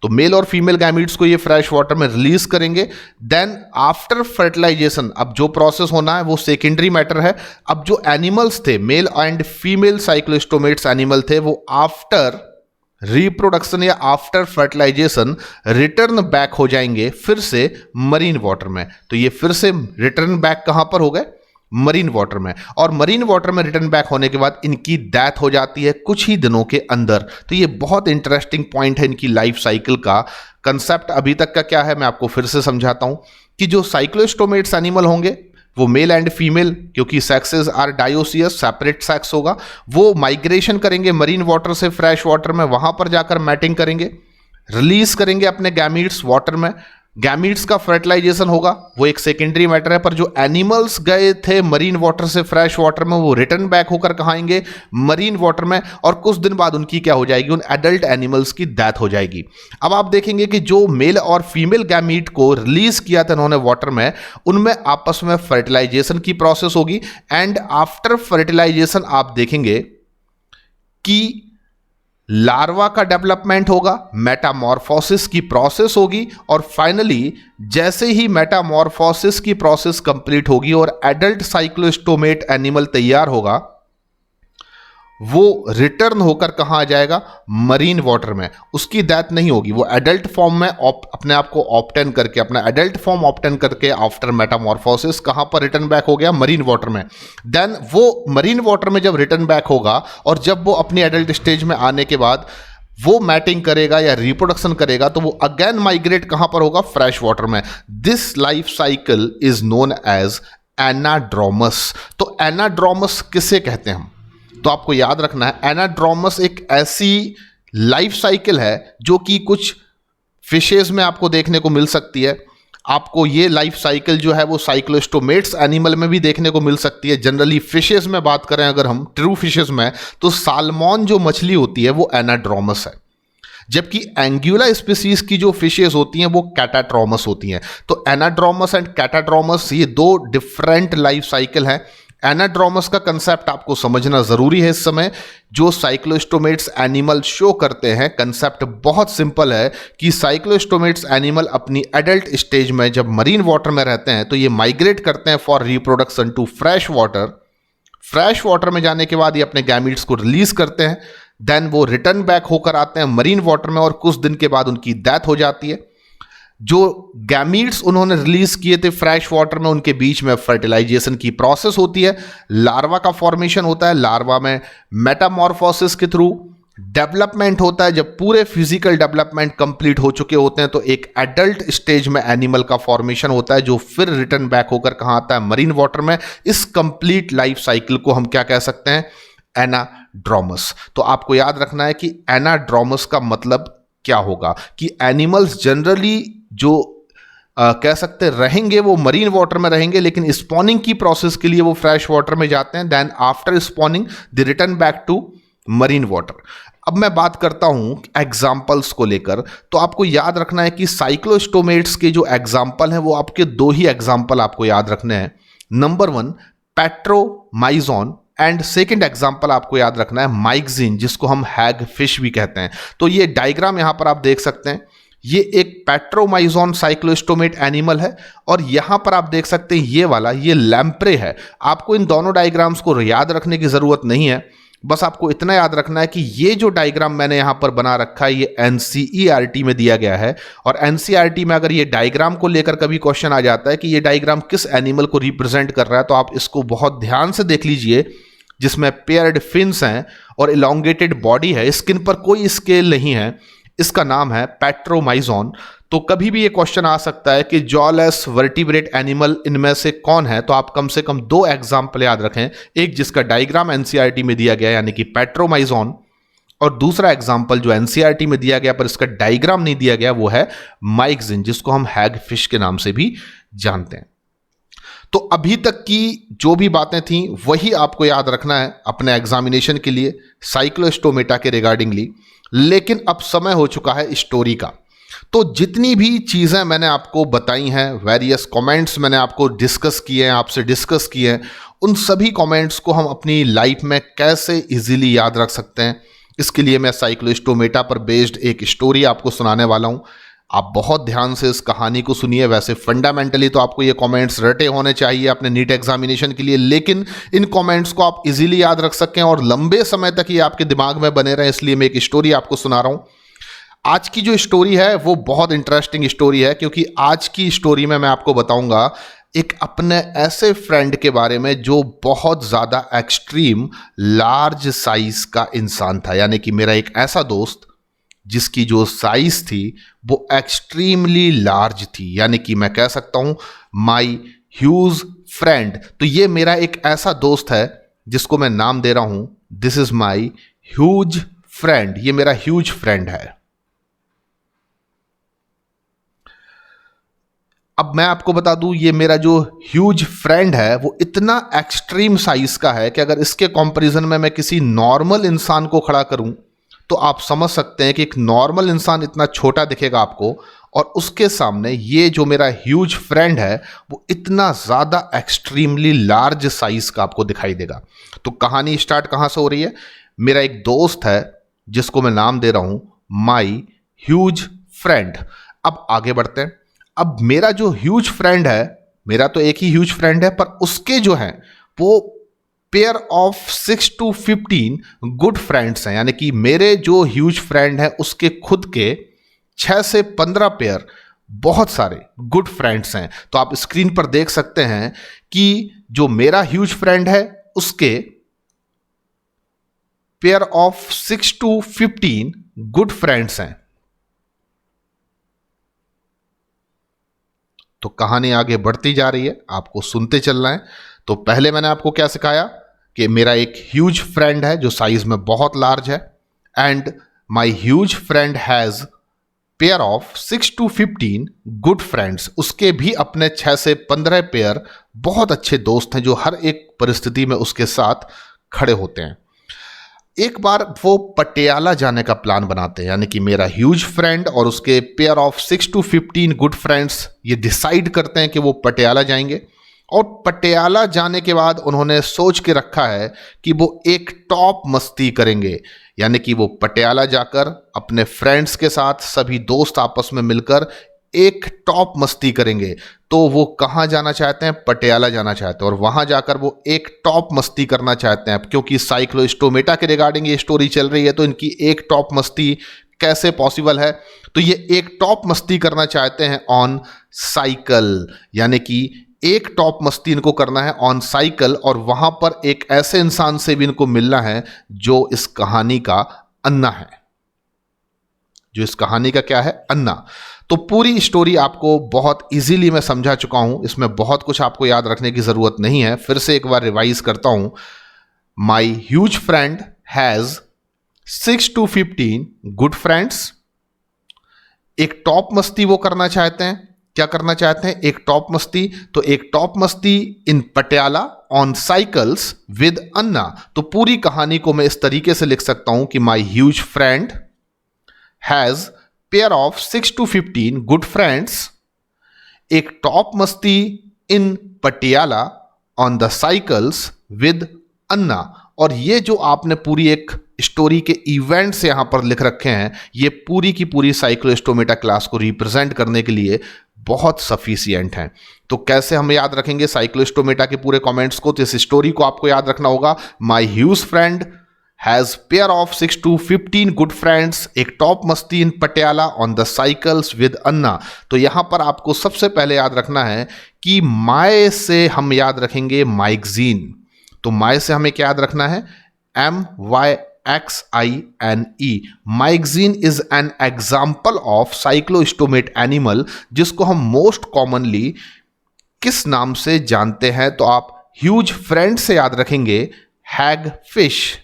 तो मेल और फीमेल गैमीट्स को ये फ्रेश वाटर में रिलीज करेंगे। देन आफ्टर फर्टिलाइजेशन, अब जो प्रोसेस होना है वो सेकेंडरी मैटर है। अब जो एनिमल्स थे, मेल एंड फीमेल साइक्लोस्टोमेट्स एनिमल थे, वो आफ्टर रिप्रोडक्शन या आफ्टर फर्टिलाइजेशन रिटर्न बैक हो जाएंगे फिर से मरीन वाटर में। तो ये फिर से रिटर्न बैक कहां पर हो गए? मरीन वाटर में। और मरीन वाटर में रिटर्न बैक होने के बाद इनकी डेथ हो जाती है कुछ ही दिनों के अंदर। तो ये बहुत इंटरेस्टिंग पॉइंट है इनकी लाइफ साइकिल का। कंसेप्ट अभी तक का क्या है मैं आपको फिर से समझाता हूं कि जो साइक्लोस्टोमेट्स एनिमल होंगे वो मेल एंड फीमेल, क्योंकि sexes are dioecious, separate sex होगा, वो माइग्रेशन करेंगे मरीन वाटर से फ्रेश वाटर में, वहां पर जाकर मैटिंग करेंगे, रिलीज करेंगे अपने गैमीट्स वाटर में। गैमीट्स का फर्टिलाइजेशन होगा, वो एक सेकेंडरी मैटर है, पर जो एनिमल्स गए थे मरीन वाटर से फ्रेश वाटर में वो रिटर्न बैक होकर कहाँ आएंगे? मरीन वाटर में। और कुछ दिन बाद उनकी क्या हो जाएगी? उन एडल्ट एनिमल्स की डेथ हो जाएगी। अब आप देखेंगे कि जो मेल और फीमेल गैमीट को रिलीज किया था इन्होंने वाटर में, उनमें आपस में फर्टिलाइजेशन की प्रोसेस होगी, एंड आफ्टर फर्टिलाइजेशन आप देखेंगे कि लार्वा का डेवलपमेंट होगा, मेटामॉर्फोसिस की प्रोसेस होगी, और फाइनली जैसे ही मेटामॉर्फोसिस की प्रोसेस कंप्लीट होगी और एडल्ट साइक्लोस्टोमेट एनिमल तैयार होगा, वो रिटर्न होकर कहां आ जाएगा? मरीन वाटर में। उसकी डेथ नहीं होगी, वो एडल्ट फॉर्म में अपने आप को ऑब्टेन करके, अपना एडल्ट फॉर्म ऑब्टेन करके आफ्टर मेटामॉर्फोसिस कहां पर रिटर्न बैक हो गया? मरीन वाटर में। देन वो मरीन वाटर में जब रिटर्न बैक होगा और जब वो अपनी एडल्ट स्टेज में आने के बाद वो मैटिंग करेगा या रिप्रोडक्शन करेगा, तो वो अगेन माइग्रेट कहां पर होगा? फ्रेश वाटर में। This life cycle is known as anadromous. तो एनाड्रोमस किसे कहते हैं हम? तो आपको याद रखना है, एनाड्रोमस एक ऐसी लाइफ साइकिल है जो कि कुछ फिशेज में आपको देखने को मिल सकती है। आपको ये लाइफ साइकिल जो है वो साइक्लोस्टोमेट्स एनिमल में भी देखने को मिल सकती है। जनरली फिशेज में बात करें अगर हम, ट्रू फिशेज में, तो साल्मोन जो मछली होती है वो एनाड्रोमस है, जबकि एंगुला स्पीसीज की जो फिशेज होती हैं वो कैटाट्रोमस होती हैं। तो एनाड्रोमस एंड कैटाट्रोमस ये दो डिफरेंट लाइफ साइकिल हैं। एनाड्रोमस का कंसेप्ट आपको समझना जरूरी है इस समय। जो साइक्लोस्टोमेट्स एनिमल शो करते हैं, कंसेप्ट बहुत सिंपल है कि साइक्लोस्टोमेट्स एनिमल अपनी एडल्ट स्टेज में जब मरीन वाटर में रहते हैं तो ये माइग्रेट करते हैं for reproduction to fresh water. Fresh water में जाने के बाद ये अपने गैमीट्स को रिलीज करते हैं, देन वो रिटर्न बैक होकर आते हैं मरीन वाटर में, और कुछ दिन के बाद उनकी डेथ हो जाती है। जो गैमीट्स उन्होंने रिलीज किए थे फ्रेश वाटर में, उनके बीच में फर्टिलाइजेशन की प्रोसेस होती है, लार्वा का फॉर्मेशन होता है, लार्वा में मेटामॉर्फोसिस के थ्रू डेवलपमेंट होता है। जब पूरे फिजिकल डेवलपमेंट कंप्लीट हो चुके होते हैं तो एक एडल्ट स्टेज में एनिमल का फॉर्मेशन होता है, जो फिर रिटर्न बैक होकर कहां आता है? मरीन वाटर में। इस कंप्लीट लाइफ साइकिल को हम क्या कह सकते हैं? एनाड्रोमस। तो आपको याद रखना है कि एनाड्रोमस का मतलब क्या होगा कि एनिमल्स जनरली जो कह सकते रहेंगे वो मरीन वाटर में रहेंगे, लेकिन स्पॉनिंग की प्रोसेस के लिए वो फ्रेश वाटर में जाते हैं। Then after spawning they return back to marine water. अब मैं बात करता हूं एग्जाम्पल्स को लेकर, तो आपको याद रखना है कि साइक्लोस्टोमेट्स के जो एग्जाम्पल हैं वो आपके दो ही एग्जाम्पल आपको याद रखने हैं। Number 1 Petromyzon, and second example आपको याद रखना है माइक्सिन, जिसको हम हैग फिश भी कहते हैं। तो ये डायग्राम यहां पर आप देख सकते हैं, ये एक पेट्रोमाइजोन साइक्लोस्टोमेट एनिमल है, और यहां पर आप देख सकते हैं ये वाला, ये लैम्प्रे है। आपको इन दोनों डायग्राम्स को याद रखने की जरूरत नहीं है, बस आपको इतना याद रखना है कि ये जो डायग्राम मैंने यहां पर बना रखा है ये एनसीईआरटी में दिया गया है, और एनसीईआरटी में अगर ये डायग्राम को लेकर कभी क्वेश्चन आ जाता है कि ये डायग्राम किस एनिमल को रिप्रेजेंट कर रहा है, तो आप इसको बहुत ध्यान से देख लीजिए, जिसमें पेयर्ड फिन्स हैं और इलोंगेटेड बॉडी है, स्किन पर कोई स्केल नहीं है। इसका नाम है पैट्रोमाइजोन। तो कभी भी ये क्वेश्चन आ सकता है कि जॉलेस वर्टिब्रेट एनिमल इनमें से कौन है, तो आप कम से कम 2 एग्जाम्पल याद रखें, एक जिसका डायग्राम एनसीईआरटी में दिया गया यानी कि पैट्रोमाइजोन, और दूसरा एग्जाम्पल जो एनसीईआरटी में दिया गया पर इसका डायग्राम नहीं दिया गया वो है माइक्सिन, जिसको हम हैगफिश के नाम से भी जानते हैं। तो अभी तक की जो भी बातें थी वही आपको याद रखना है अपने एग्जामिनेशन के लिए साइक्लोस्टोमेटा के रिगार्डिंगली। लेकिन अब समय हो चुका है स्टोरी का। तो जितनी भी चीज़ें मैंने आपको बताई हैं, वेरियस कमेंट्स मैंने आपको डिस्कस किए हैं, आपसे डिस्कस किए हैं, उन सभी कमेंट्स को हम अपनी लाइफ में कैसे इजीली याद रख सकते हैं, इसके लिए मैं साइक्लोस्टोमेटा पर बेस्ड एक स्टोरी आपको सुनाने वाला हूं। आप बहुत ध्यान से इस कहानी को सुनिए। वैसे फंडामेंटली तो आपको ये कमेंट्स रटे होने चाहिए अपने नीट एग्जामिनेशन के लिए, लेकिन इन कमेंट्स को आप इजीली याद रख सकें और लंबे समय तक ये आपके दिमाग में बने रहे, इसलिए मैं एक स्टोरी आपको सुना रहा हूं। आज की जो स्टोरी है वो बहुत इंटरेस्टिंग स्टोरी है, क्योंकि आज की स्टोरी में मैं आपको बताऊंगा एक अपने ऐसे फ्रेंड के बारे में जो बहुत ज़्यादा एक्सट्रीम लार्ज साइज का इंसान था। यानी कि मेरा एक ऐसा दोस्त जिसकी जो साइज थी वो एक्सट्रीमली लार्ज थी, यानी कि मैं कह सकता हूं माई ह्यूज फ्रेंड। तो ये मेरा एक ऐसा दोस्त है जिसको मैं नाम दे रहा हूं this is my huge friend. ये मेरा ह्यूज फ्रेंड है। अब मैं आपको बता दूं ये मेरा जो ह्यूज फ्रेंड है वो इतना एक्सट्रीम साइज का है कि अगर इसके कंपैरिजन में मैं किसी नॉर्मल इंसान को खड़ा करूं तो आप समझ सकते हैं कि एक नॉर्मल इंसान इतना छोटा दिखेगा आपको, और उसके सामने ये जो मेरा ह्यूज फ्रेंड है वो इतना ज़्यादा एक्सट्रीमली लार्ज साइज का आपको दिखाई देगा। तो कहानी स्टार्ट कहाँ से हो रही है? मेरा एक दोस्त है जिसको मैं नाम दे रहा हूं माई ह्यूज फ्रेंड। अब आगे बढ़ते हैं। अब मेरा जो ह्यूज फ्रेंड है, मेरा तो एक ही ह्यूज फ्रेंड है, पर उसके जो है वो pair of 6 to 15 good friends हैं। यानी कि मेरे जो ह्यूज फ्रेंड है उसके खुद के 6 से 15 पेयर बहुत सारे गुड फ्रेंड्स हैं। तो आप स्क्रीन पर देख सकते हैं कि जो मेरा ह्यूज फ्रेंड है उसके pair of 6 to 15 good friends हैं। तो कहानी आगे बढ़ती जा रही है, आपको सुनते चलना है। तो पहले मैंने आपको क्या सिखाया कि मेरा एक ह्यूज फ्रेंड है जो साइज में बहुत लार्ज है, and my huge friend has pair of 6 to 15 good friends. उसके भी अपने 6 से 15 पेयर बहुत अच्छे दोस्त हैं जो हर एक परिस्थिति में उसके साथ खड़े होते हैं। एक बार वो पटियाला जाने का प्लान बनाते हैं, यानी कि मेरा ह्यूज फ्रेंड और उसके pair of 6 to 15 good friends ये डिसाइड करते हैं कि वो पटियाला जाएंगे। और पटियाला जाने के बाद उन्होंने सोच के रखा है कि वो एक टॉप मस्ती करेंगे, यानी कि वो पटियाला जाकर अपने फ्रेंड्स के साथ सभी दोस्त आपस में मिलकर एक टॉप मस्ती करेंगे। तो वो कहाँ जाना चाहते हैं? पटियाला जाना चाहते हैं, और वहाँ जाकर वो एक टॉप मस्ती करना चाहते हैं। क्योंकि साइक्लोस्टोमेटा के रिगार्डिंग ये स्टोरी चल रही है तो इनकी एक टॉप मस्ती कैसे पॉसिबल है? तो ये एक टॉप मस्ती करना चाहते हैं ऑन साइकिल, यानी कि एक टॉप मस्ती इनको करना है ऑन साइकिल, और वहां पर एक ऐसे इंसान से भी इनको मिलना है जो इस कहानी का अन्ना है, जो इस कहानी का क्या है? अन्ना। तो पूरी स्टोरी आपको बहुत इजीली मैं समझा चुका हूं, इसमें बहुत कुछ आपको याद रखने की जरूरत नहीं है। फिर से एक बार रिवाइज करता हूं। My huge friend has 6 to 15 good friends. एक टॉप मस्ती वो करना चाहते हैं। क्या करना चाहते हैं? एक टॉप मस्ती। तो एक टॉप मस्ती in Patiala on cycles with Anna. तो पूरी कहानी को मैं इस तरीके से लिख सकता हूं कि my huge friend has pair of 6 to 15 good friends, एक टॉप मस्ती in Patiala on the cycles with Anna. और ये जो आपने पूरी एक स्टोरी के इवेंट्स यहां पर लिख रखे हैं, ये पूरी की पूरी साइक्लोस्टोमेटा क्लास को रिप्रेजेंट करने के लिए बहुत सफिशिएंट हैं। तो कैसे हम याद रखेंगे साइक्लोस्टोमेटा के पूरे कमेंट्स को? तो इस स्टोरी को आपको याद रखना होगा। My huge friend has pair of 6 to 15 good friends, एक टॉप मस्ती in Patiala on the cycles with Anna. तो यहां पर आपको सबसे पहले याद रखना है कि माय से हम याद रखेंगे माइगजीन। तो माय से हमें क्या याद रखना है? MYXINE। Myxine is an example of cyclostomate animal, जिसको हम मोस्ट कॉमनली किस नाम से जानते हैं? तो आप ह्यूज फ्रेंड से याद रखेंगे हैग फिश।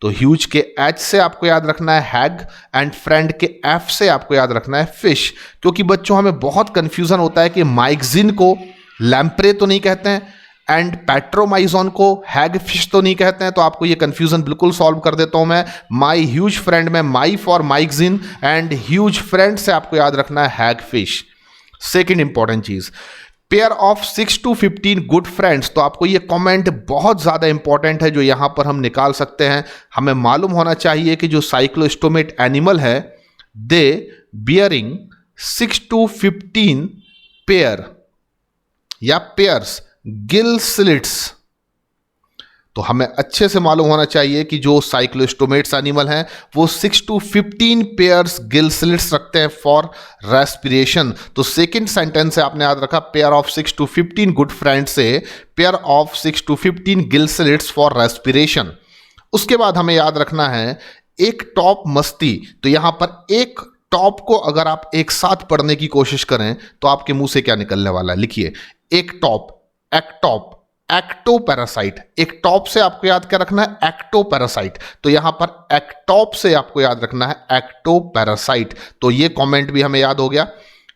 तो ह्यूज के H से आपको याद रखना है हैग, एंड फ्रेंड के F से आपको याद रखना है फिश। क्योंकि बच्चों हमें बहुत कंफ्यूजन होता है कि माइगजीन को लैम्प्रे तो नहीं कहते हैं एंड पैट्रोमाइजोन को हैग फिश तो नहीं कहते हैं। तो आपको ये कंफ्यूजन बिल्कुल सॉल्व कर देता हूं मैं। माई ह्यूज फ्रेंड में my for Myxine and huge friend से आपको याद रखना है हैग फिश। सेकेंड इंपॉर्टेंट चीज, pair of 6 to 15 good friends. तो आपको ये कमेंट बहुत ज्यादा इंपॉर्टेंट है जो यहां पर हम निकाल सकते हैं। हमें मालूम होना चाहिए कि जो साइक्लोस्टोमेट एनिमल है दे बियरिंग 6 to 15 पेयर या पेयर्स गिल स्लिट्स। तो हमें अच्छे से मालूम होना चाहिए कि जो साइक्लोस्टोमेट्स एनिमल हैं वो 6 to 15 पेयर्स गिल स्लिट्स रखते हैं फॉर रेस्पिरेशन। तो सेकंड सेंटेंस से आपने याद रखा pair of 6 to 15 good friend से pair of 6 to 15 gill slits for respiration. उसके बाद हमें याद रखना है एक टॉप मस्ती। तो यहां पर एक टॉप को अगर आप एक साथ पढ़ने की कोशिश करें तो आपके मुंह से क्या निकलने वाला है? लिखिए, एक टॉप, एक्टॉप, एक्टोपैरासाइट। एक टॉप से आपको याद क्या रखना है? एक्टोपैरासाइट। तो यहां पर एक्टॉप से आपको याद रखना है एक्टोपैरासाइट। तो ये कमेंट भी हमें याद हो गया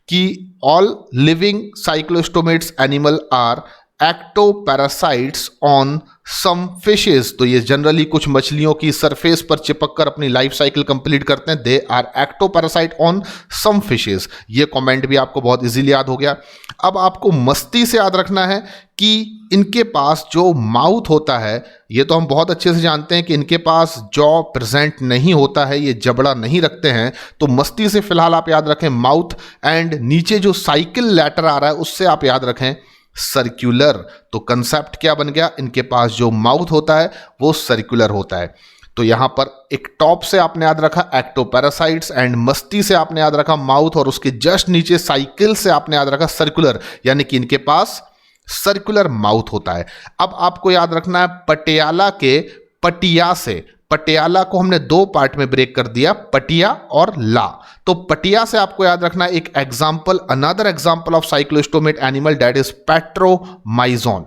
कि all living cyclostomates animal are ectoparasites on some fishes. तो ये जनरली कुछ मछलियों की सरफेस पर चिपक कर अपनी लाइफ साइकिल कंप्लीट करते हैं। They are ectoparasite on some fishes. ये कमेंट भी आपको बहुत इजीली याद हो गया। अब आपको मस्ती से याद रखना है कि इनके पास जो माउथ होता है, ये तो हम बहुत अच्छे से जानते हैं कि इनके पास जॉ प्रेजेंट नहीं होता है, ये जबड़ा नहीं रखते हैं। तो मस्ती से फिलहाल आप याद रखें माउथ, एंड नीचे जो साइकिल लेटर आ रहा है उससे आप याद रखें सर्कुलर। तो कंसेप्ट क्या बन गया? इनके पास जो माउथ होता है वो सर्कुलर होता है। तो यहां पर एक टॉप से आपने याद रखा एक्टोपैरासाइट्स, एंड मस्ती से आपने याद रखा माउथ, और उसके जस्ट नीचे साइकिल से आपने याद रखा सर्कुलर, यानी कि इनके पास सर्कुलर माउथ होता है। अब आपको याद रखना है पटियाला के पटिया से। पटियाला को हमने दो पार्ट में ब्रेक कर दिया, पटिया और ला। तो पटिया से आपको याद रखना एक example, another example of cyclostomate animal that is Petromyzon.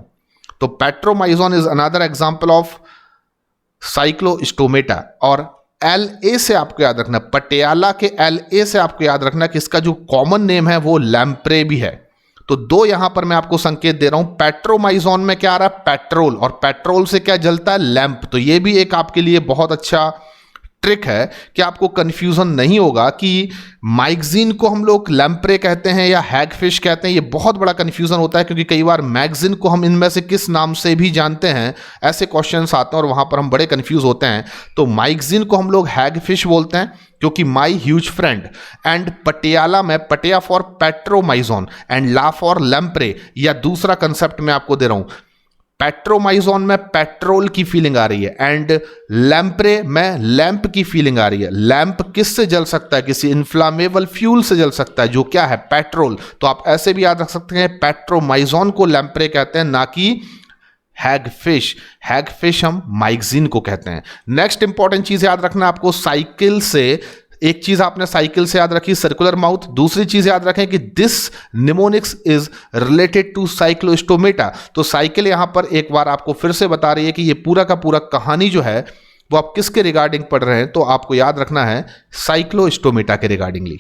तो Petromyzon is another example of cyclostomata. और LA से आपको याद रखना, पटियाला के LA से आपको याद रखना कि इसका जो कॉमन नेम है वो लैम्प्रे भी है। तो दो यहां पर मैं आपको संकेत दे रहा हूं। पैट्रोमाइजोन में क्या आ रहा है? पेट्रोल, और पेट्रोल से क्या जलता है? लैंप। तो ये भी एक आपके लिए बहुत अच्छा ट्रिक है कि आपको कंफ्यूजन नहीं होगा कि माइगजीन को हम लोग लैम्प्रे कहते हैं या हैगफिश कहते हैं। ये बहुत बड़ा कंफ्यूजन होता है क्योंकि कई बार मैगजीन को हम इनमें से किस नाम से भी जानते हैं, ऐसे क्वेश्चंस आते हैं और वहां पर हम बड़े कंफ्यूज होते हैं। तो माइगजीन को हम लोग हैगफिश बोलते हैं क्योंकि my huge friend, and Patiala में Patia for Petromyzon and la for lamprey. या दूसरा कंसेप्ट मैं आपको दे रहा हूं, पैट्रोमाइजोन में पेट्रोल की फीलिंग आ रही है एंड लैम्प्रे में लैंप की फीलिंग आ रही है। लैंप किससे जल सकता है? किसी इन्फ्लामेबल फ्यूल से जल सकता है जो क्या है? पेट्रोल। तो आप ऐसे भी याद रख सकते हैं पैट्रोमाइजोन को लैम्प्रे कहते हैं, ना कि हैगफिश। हैगफिश हम माइगजीन को कहते हैं। नेक्स्ट इंपॉर्टेंट चीज याद रखना आपको, साइकिल से एक चीज आपने साइकिल से याद रखी सर्कुलर माउथ, दूसरी चीज याद रखें कि this mnemonics is related to cyclostomata. तो साइकिल यहां पर एक बार आपको फिर से बता रही है कि ये पूरा का पूरा कहानी जो है वो आप किसके रिगार्डिंग पढ़ रहे हैं? तो आपको याद रखना है साइक्लोस्टोमेटा के रिगार्डिंगली।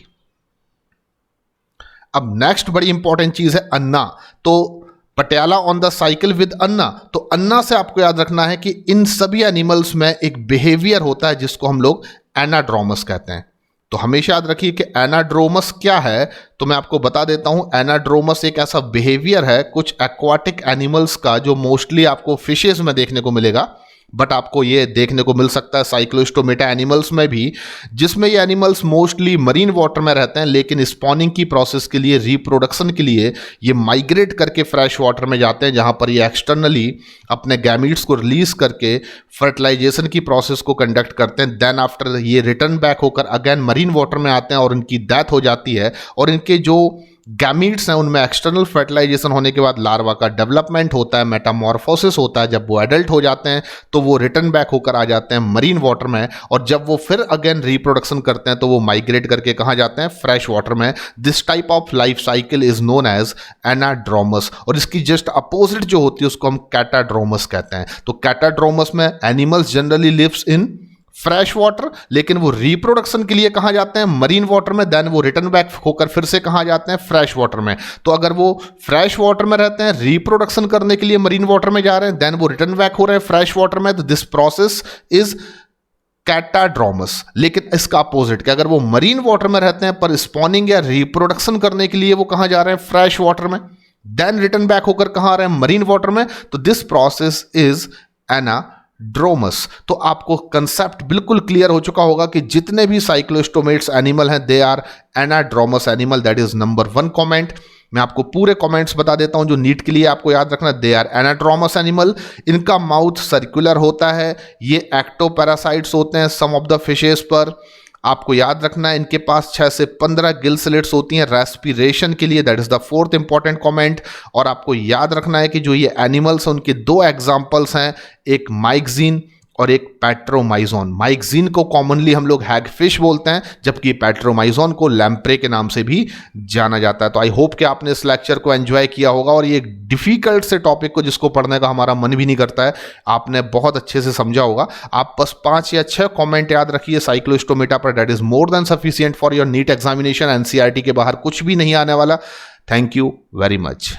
अब नेक्स्ट बड़ी इंपॉर्टेंट चीज है अन्ना। तो Patiala on the cycle with Anna. तो अन्ना से आपको याद रखना है कि इन सभी एनिमल्स में एक बिहेवियर होता है जिसको हम लोग एनाड्रोमस कहते हैं। तो हमेशा याद रखिए कि एनाड्रोमस क्या है, तो मैं आपको बता देता हूं। एनाड्रोमस एक ऐसा बिहेवियर है कुछ एक्वाटिक एनिमल्स का जो मोस्टली आपको फिशेस में देखने को मिलेगा। बट आपको ये देखने को मिल सकता है साइक्लोस्टोमेटा एनिमल्स में भी, जिसमें ये एनिमल्स मोस्टली मरीन वाटर में रहते हैं, लेकिन स्पॉनिंग की प्रोसेस के लिए, रिप्रोडक्शन के लिए ये माइग्रेट करके फ्रेश वाटर में जाते हैं, जहां पर ये एक्सटर्नली अपने गैमीट्स को रिलीज करके फर्टिलाइजेशन की प्रोसेस को कंडक्ट करते हैं। देन आफ्टर ये रिटर्न बैक होकर अगेन मरीन वाटर में आते हैं और इनकी डेथ हो जाती है, और इनके जो गैमीट्स हैं उनमें एक्सटर्नल फर्टिलाइजेशन होने के बाद लार्वा का डेवलपमेंट होता है, मेटामॉर्फोसिस होता है। जब वो एडल्ट हो जाते हैं तो वो रिटर्न बैक होकर आ जाते हैं मरीन वाटर में, और जब वो फिर अगेन रिप्रोडक्शन करते हैं तो वो माइग्रेट करके कहाँ जाते हैं, फ्रेश वाटर में। This type of life cycle is known as anadromous, और इसकी जस्ट अपोजिट जो होती है उसको हम कैटाड्रोमस कहते हैं। तो कैटाड्रोमस में animals generally lives in fresh water, लेकिन वो रिप्रोडक्शन के लिए कहां जाते हैं, मरीन वाटर में। देन वो रिटर्न बैक होकर फिर से कहां जाते हैं, फ्रेश वाटर में। तो अगर वो फ्रेश वाटर में रहते हैं, रिप्रोडक्शन करने के लिए मरीन वाटर में जा रहे हैं, देन वो रिटर्न बैक हो रहे हैं फ्रेश वाटर में, तो दिस प्रोसेस इज कैटाड्रोमस। लेकिन इसका अपोजिट कि अगर वो मरीन वाटर में रहते हैं पर स्पॉनिंग या रिप्रोडक्शन करने के लिए वो कहां जा रहे हैं, फ्रेश वाटर में, देन रिटर्न बैक होकर कहां आ रहे हैं, मरीन वाटर में, तो दिस प्रोसेस इज एनाड्रोमस। तो आपको कंसेप्ट बिल्कुल क्लियर हो चुका होगा कि जितने भी साइक्लोस्टोमेट्स एनिमल हैं they are anadromous animal. That is number 1 comment. मैं आपको पूरे कमेंट्स बता देता हूं जो नीट के लिए आपको याद रखना। They are anadromous animal. इनका माउथ सर्कुलर होता है, ये एक्टोपैरासाइट्स होते हैं सम ऑफ द फिशेस पर। आपको याद रखना है इनके पास 6 से 15 गिल स्लिट्स होती हैं रेस्पिरेशन के लिए। That is the 4th important comment. और आपको याद रखना है कि जो ये एनिमल्स हैं उनके 2 एग्जाम्पल्स हैं, एक माइक्जीन और एक पैट्रोमाइजोन। माइक्जीन को कॉमनली हम लोग हैगफिश बोलते हैं, जबकि पैट्रोमाइजोन को लैम्प्रे के नाम से भी जाना जाता है। तो आई होप कि आपने इस लेक्चर को एंजॉय किया होगा, और ये डिफिकल्ट से टॉपिक को जिसको पढ़ने का हमारा मन भी नहीं करता है, आपने बहुत अच्छे से समझा होगा। आप बस 5 या 6 कमेंट याद रखिए साइक्लोस्टोमेटा पर। That is more than sufficient for your NEET examination. NCERT के बाहर कुछ भी नहीं आने वाला। Thank you very much.